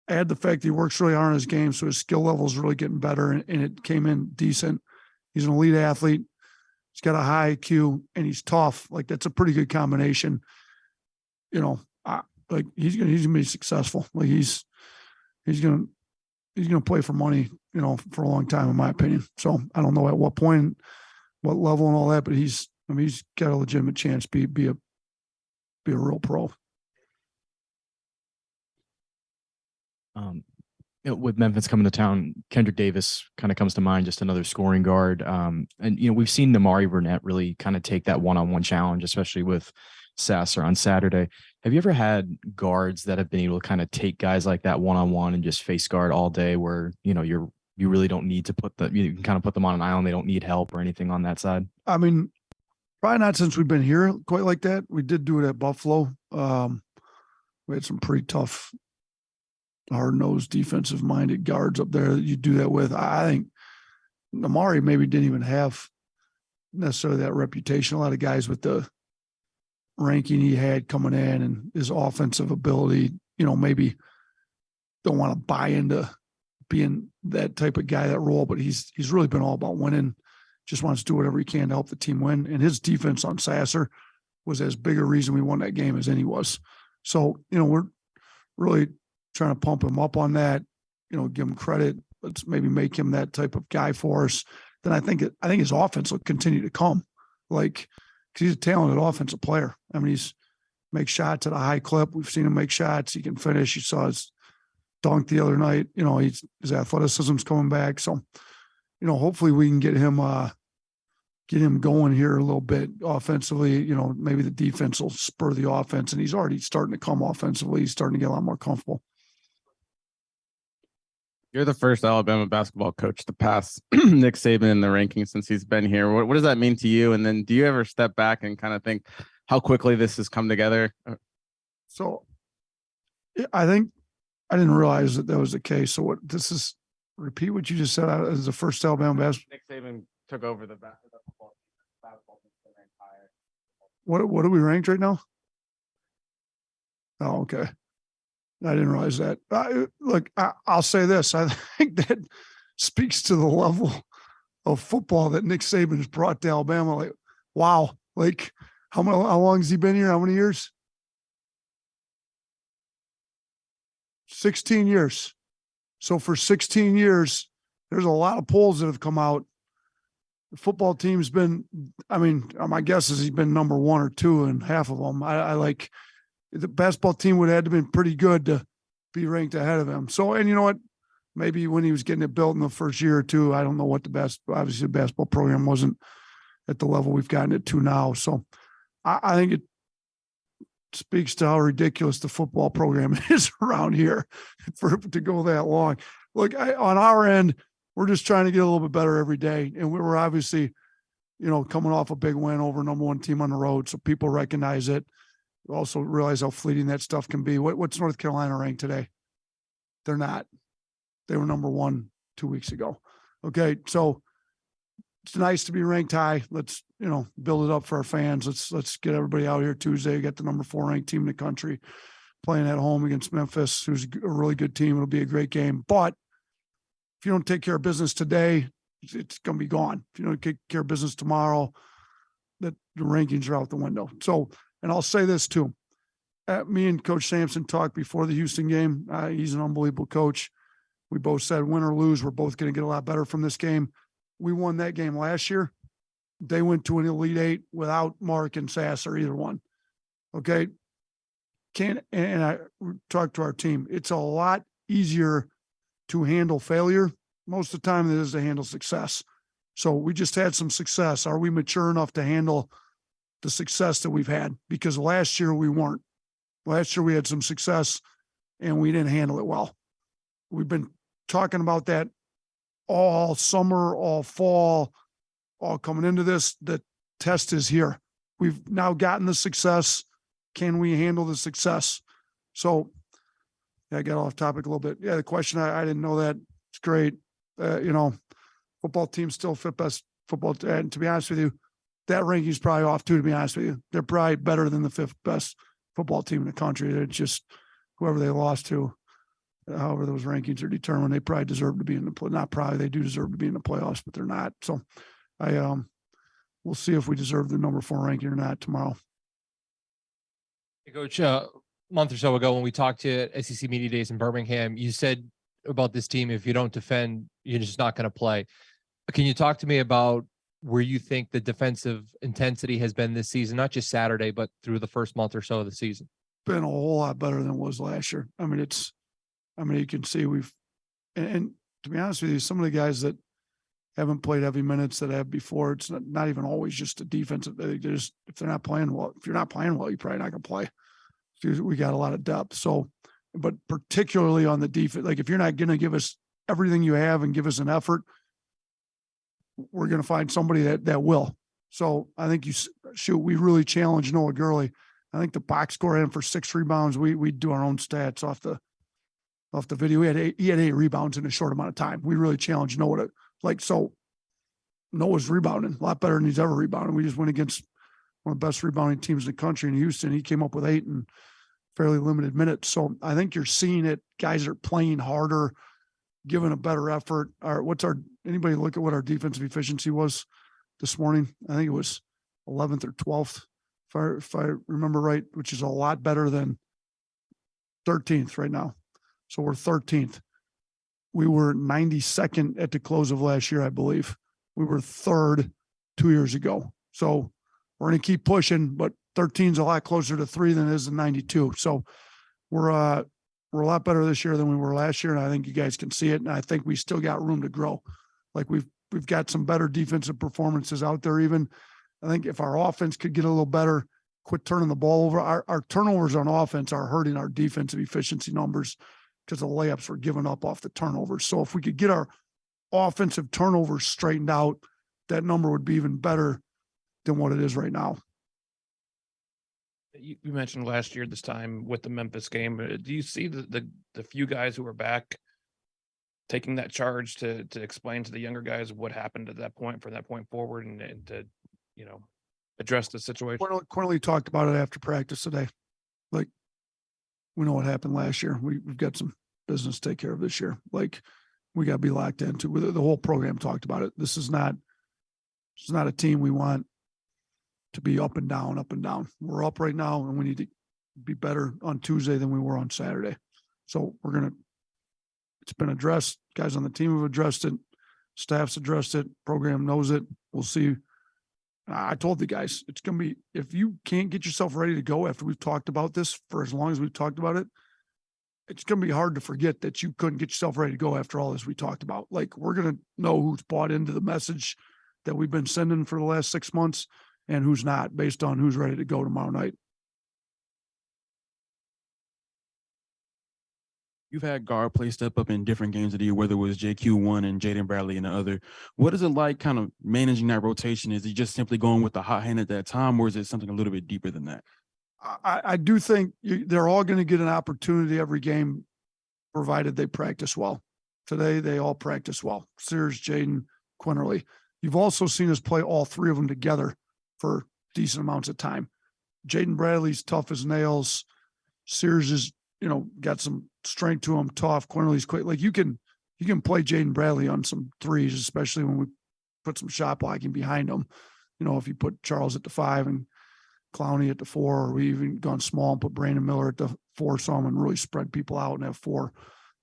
add the fact that he works really hard on his game, so his skill level is really getting better, and it came in decent. He's an elite athlete. He's got a high IQ, and he's tough. Like, that's a pretty good combination. Like, he's gonna be successful. Like, he's gonna play for money, for a long time, in my opinion. So I don't know at what point, what level, and all that, but he's got a legitimate chance to be a real pro. With Memphis coming to town, Kendrick Davis kind of comes to mind, just another scoring guard. And we've seen Burnett really kind of take that one-on-one challenge, especially with Sasser on Saturday. Have you ever had guards that have been able to kind of take guys like that one-on-one and just face guard all day, where you really don't need to you can kind of put them on an island, they don't need help or anything on that side? I mean, probably not since we've been here quite like that. We did do it at Buffalo. We had some pretty tough, hard-nosed, defensive-minded guards up there that you do that with. I think Amari maybe didn't even have necessarily that reputation. A lot of guys with the ranking he had coming in and his offensive ability, maybe don't want to buy into being that type of guy, that role, but he's really been all about winning, just wants to do whatever he can to help the team win. And his defense on Sasser was as big a reason we won that game as any was. So, we're really trying to pump him up on that, give him credit. Let's maybe make him that type of guy for us. Then I think his offense will continue to come, because he's a talented offensive player. I mean, he's makes shots at a high clip. We've seen him make shots. He can finish. You saw his dunk the other night. His athleticism's coming back. So, hopefully we can get him going here a little bit offensively. Maybe the defense will spur the offense, and he's already starting to come offensively. He's starting to get a lot more comfortable. You're the first Alabama basketball coach to pass Nick Saban in the rankings since he's been here. What does that mean to you? And then do you ever step back and kind of think how quickly this has come together? So I think I didn't realize that was the case. So repeat what you just said as the first Alabama basketball. Nick Saban took over the basketball team. What are we ranked right now? Oh, okay. I didn't realize that. I'll say this. I think that speaks to the level of football that Nick Saban has brought to Alabama. Like, wow. Like, how long has he been here? How many years? 16 years. So for 16 years, there's a lot of polls that have come out. The football team's been, my guess is he's been number 1 or 2 in half of them. The basketball team would have had to been pretty good to be ranked ahead of him. So, and you know what? Maybe when he was getting it built in the first year or two, I don't know what obviously the basketball program wasn't at the level we've gotten it to now. So I think it speaks to how ridiculous the football program is around here for it to go that long. Look, on our end, we're just trying to get a little bit better every day. And we were obviously, coming off a big win over number 1 team on the road. So people recognize it. Also realize how fleeting that stuff can be. What's North Carolina ranked today? They're not. They were number 1 2 weeks ago. Okay, so it's nice to be ranked high. Let's build it up for our fans. Let's get everybody out here Tuesday. Get the number 4 ranked team in the country playing at home against Memphis, who's a really good team. It'll be a great game. But if you don't take care of business today, it's going to be gone. If you don't take care of business tomorrow, the rankings are out the window. So. And I'll say this too. Me and Coach Sampson talked before the Houston game. He's an unbelievable coach. We both said win or lose, we're both going to get a lot better from this game. We won that game last year. They went to an Elite 8 without Mark and Sasser, either one. Okay. And I talked to our team. It's a lot easier to handle failure most of the time than it is to handle success. So we just had some success. Are we mature enough to handle the success that we've had? Because last year we weren't. Last year we had some success and we didn't handle it well. We've been talking about that all summer, all fall, all coming into this. The test is here. We've now gotten the success. Can we handle the success? So I got off topic a little bit. Yeah, the question, I didn't know that. It's great. Football teams still fit best football. And to be honest with you, that ranking is probably off too, to be honest with you. They're probably better than the 5th best football team in the country. They're just whoever they lost to, however those rankings are determined, they probably deserve to be in the play. Not probably, they do deserve to be in the playoffs, but they're not. So we'll see if we deserve the number 4 ranking or not tomorrow. Hey, Coach, a month or so ago when we talked to you at SEC Media Days in Birmingham, you said about this team, if you don't defend, you're just not going to play. Can you talk to me about where you think the defensive intensity has been this season, not just Saturday, but through the first month or so of the season? Been a whole lot better than it was last year. I mean, you can see and to be honest with you, some of the guys that haven't played heavy minutes that have before, it's not even always just a defensive. If they're not playing well, if you're not playing well, you're probably not going to play. We got a lot of depth. So, but particularly on the defense, like if you're not going to give us everything you have and give us an effort, we're going to find somebody that will. So I think we really challenged Noah Gurley. I think the box score had him for 6 rebounds. We do our own stats off the video. He had 8 rebounds in a short amount of time. We really challenged Noah so Noah's rebounding a lot better than he's ever rebounded. We just went against one of the best rebounding teams in the country in Houston. He came up with 8 in fairly limited minutes. So I think you're seeing it. Guys are playing harder, giving a better effort. Anybody look at what our defensive efficiency was this morning? I think it was 11th or 12th, if I remember right, which is a lot better than 13th right now. So we're 13th. We were 92nd at the close of last year, I believe. We were 3rd 2 years ago. So we're going to keep pushing, but 13 is a lot closer to 3 than it is to 92. So we're a lot better this year than we were last year, and I think you guys can see it. And I think we still got room to grow. Like we've got some better defensive performances out there. Even I think if our offense could get a little better, quit turning the ball over. Our turnovers on offense are hurting our defensive efficiency numbers because the layups were given up off the turnovers. So if we could get our offensive turnovers straightened out, that number would be even better than what it is right now. You mentioned last year this time with the Memphis game. Do you see the few guys who are back taking that charge to explain to the younger guys what happened at that point, from that point forward, and to address the situation? Cornely talked about it after practice today. Like, we know what happened last year. We've got some business to take care of this year. Like, we got to be locked into. The whole program talked about it. This is not a team we want to be up and down, up and down. We're up right now, and we need to be better on Tuesday than we were on Saturday. So it's been addressed. Guys on the team have addressed it. Staff's addressed it. Program knows it. We'll see. I told the guys, it's going to be, if you can't get yourself ready to go after we've talked about this for as long as we've talked about it, it's going to be hard to forget that you couldn't get yourself ready to go after all this we talked about. Like, we're going to know who's bought into the message that we've been sending for the last 6 months and who's not, based on who's ready to go tomorrow night. You've had guard play step up in different games of the year, whether it was JQ1 and Jaden Bradley in the other. What is it like kind of managing that rotation? Is it just simply going with the hot hand at that time, or is it something a little bit deeper than that? I do think they're all going to get an opportunity every game, provided they practice well. Today, they all practice well. Sears, Jaden, Quinterly. You've also seen us play all 3 of them together for decent amounts of time. Jaden Bradley's tough as nails. Sears is, got some strength to him, tough. Quinterly's quick. Like, you can play Jaden Bradley on some threes, especially when we put some shot blocking behind him. If you put Charles at the 5 and Clowney at the 4, or we even gone small and put Brandon Miller at the 4 some and really spread people out and have 4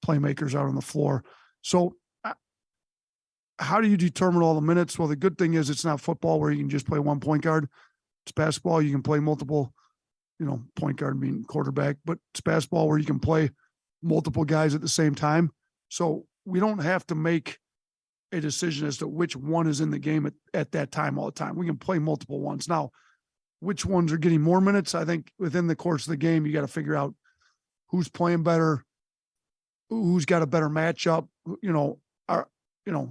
playmakers out on the floor. So how do you determine all the minutes? Well, the good thing is it's not football where you can just play one point guard. It's basketball. You can play multiple, point guard being quarterback, but it's basketball where you can play multiple guys at the same time. So we don't have to make a decision as to which one is in the game at that time all the time. We can play multiple ones. Now, which ones are getting more minutes? I think within the course of the game, you got to figure out who's playing better, who's got a better matchup,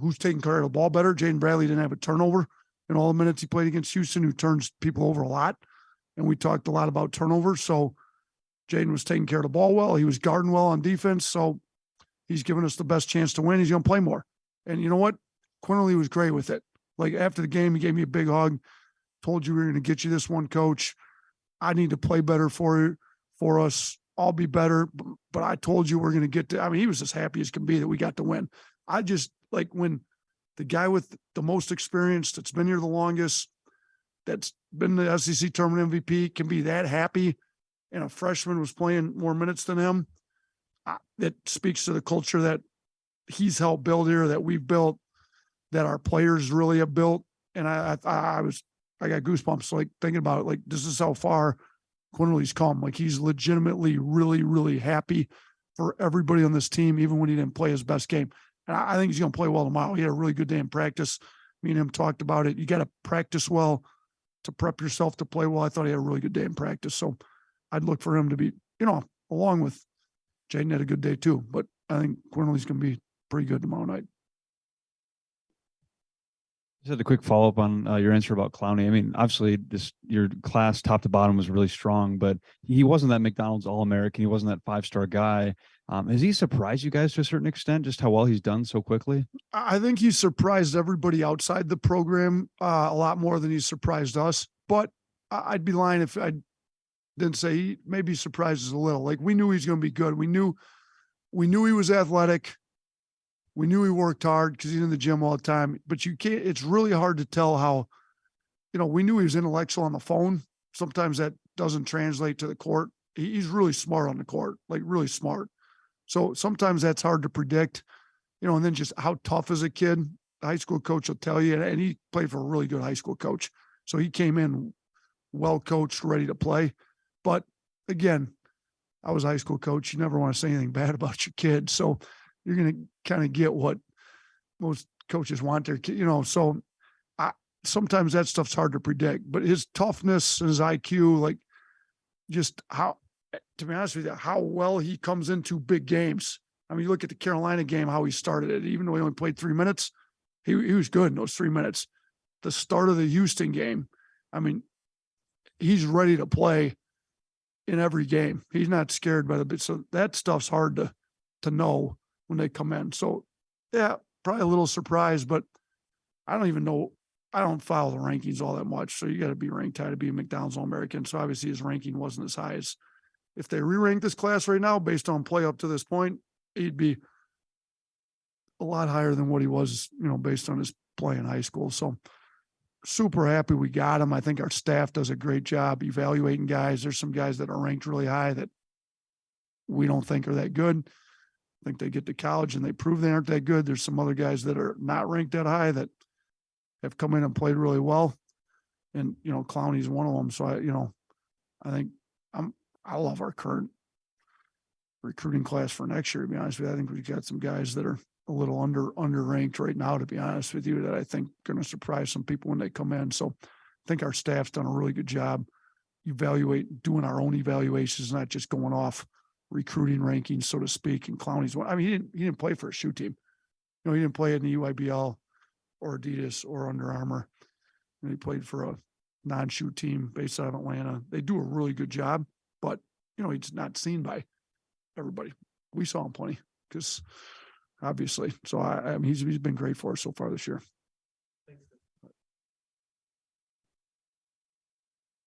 who's taking care of the ball better. Jaden Bradley didn't have a turnover in all the minutes he played against Houston, who turns people over a lot. And we talked a lot about turnovers. So Jaden was taking care of the ball well. He was guarding well on defense. So he's given us the best chance to win. He's going to play more. And you know what? Quinterly was great with it. Like, after the game, he gave me a big hug. Told you we were going to get you this one, coach. I need to play better for us. all be better. But I told you we're going to get to, I mean, he was as happy as can be that we got to win. I just like when the guy with the most experience that's been here the longest, that's been the SEC tournament MVP can be that happy. And a freshman was playing more minutes than him. That speaks to the culture that he's helped build here, that we've built, that our players really have built. And I got goosebumps, like thinking about it. Like, this is how far Quinley's come. Like, he's legitimately really, really happy for everybody on this team, even when he didn't play his best game. And I think he's going to play well tomorrow. He had a really good day in practice. Me and him talked about it. You got to practice well to prep yourself to play well. I thought he had a really good day in practice. So I'd look for him to be, along with Jaden had a good day too. But I think Quinley's going to be pretty good tomorrow night. Just had a quick follow-up on your answer about Clowney. I mean, obviously your class top to bottom was really strong, but he wasn't that McDonald's All-American. He wasn't that 5-star guy. Has he surprised you guys to a certain extent, just how well he's done so quickly? I think he surprised everybody outside the program a lot more than he surprised us. But I'd be lying if I didn't say he maybe surprised us a little. Like, we knew he was going to be good. We knew he was athletic. We knew he worked hard because he's in the gym all the time, but it's really hard to tell how, we knew he was intellectual on the phone. Sometimes that doesn't translate to the court. He's really smart on the court, like really smart. So sometimes that's hard to predict, and then just how tough is a kid. The high school coach will tell you, and he played for a really good high school coach. So he came in well coached, ready to play. But again, I was a high school coach. You never want to say anything bad about your kid. So you're going to kind of get what most coaches want their kid, so sometimes that stuff's hard to predict, but his toughness and his IQ, like, just how, to be honest with you, how well he comes into big games. I mean, you look at the Carolina game, how he started it, even though he only played 3 minutes, he was good in those 3 minutes. The start of the Houston game, I mean, he's ready to play in every game. He's not scared by the bit. So that stuff's hard to know when they come in. So yeah, probably a little surprised, but I don't even know. I don't follow the rankings all that much. So you got to be ranked high to be a McDonald's All-American. So obviously his ranking wasn't as high as if they re-rank this class right now based on play up to this point, he'd be a lot higher than what he was, based on his play in high school. So super happy we got him. I think our staff does a great job evaluating guys. There's some guys that are ranked really high that we don't think are that good. I think they get to college and they prove they aren't that good. There's some other guys that are not ranked that high that have come in and played really well. And, Clowney's one of them. So I think I love our current recruiting class for next year, to be honest with you. I think we've got some guys that are a little underranked right now, to be honest with you, that I think are going to surprise some people when they come in. So I think our staff's done a really good job doing our own evaluations, not just going off recruiting rankings, so to speak. And Clowney's one. I mean, he didn't play for a shoe team. He didn't play in the UIBL or Adidas or Under Armour. He played for a non-shoe team based out of Atlanta. They do a really good job, but he's not seen by everybody. We saw him plenty because obviously. So I mean, he's been great for us so far this year.